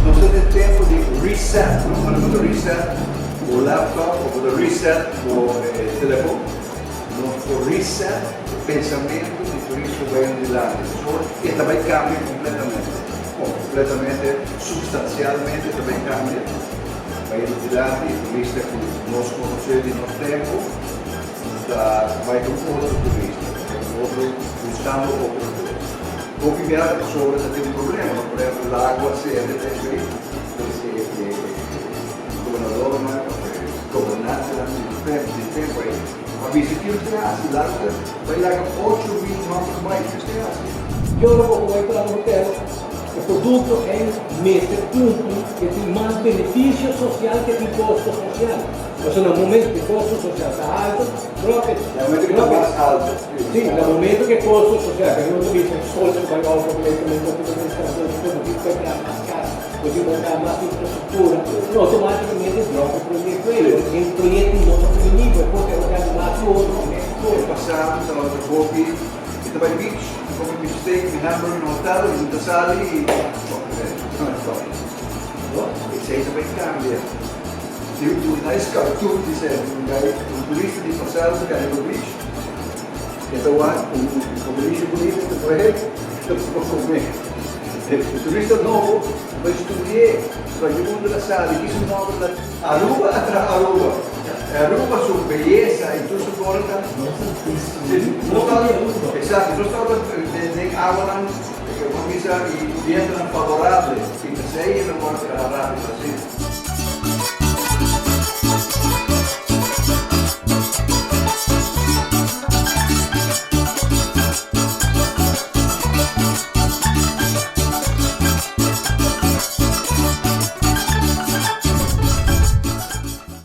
Nós temos tempo de reset, quando você reset o laptop ou quando reset o telefone, nós reset o pensamento de turista vai andar e também cambia completamente, substancialmente também cambia. Vai andar e turista que nós conhecemos de nosso tempo, vai com outro turista, buscando outro turista. Vou primeiro sobre se tem um problema, por exemplo, a água se é determinada, o governador não é governante de tempo aí. Mas se aquilo tem ácido, vai lá com 8 mil novos mais que tem ácido. Eu não vou entrar no hotel. O produto é nesse ponto que tem mais benefício social que tem custo social. Ou seja, no momento que o custo social está alto, No momento que está mais alto. sim, no momento que o custo social, perché non capisce il soldo che vai a completamente comprar mais casa, così montar mais infraestrutura, automaticamente blocca o projeto. Il progetto non è finito e poi è organizzato outro. Ano passado, estava no Bopi, e também beach, como um steak, me hamburger no hotel, e muita sala e não é top. Isso aí também cambia. Na escala, tudo dizendo, um turista de passado, que é no beach, então um turista bonito, depois eu vou comer. O turista novo vai estudar, vai de mundo da sala, e isso não Aruba,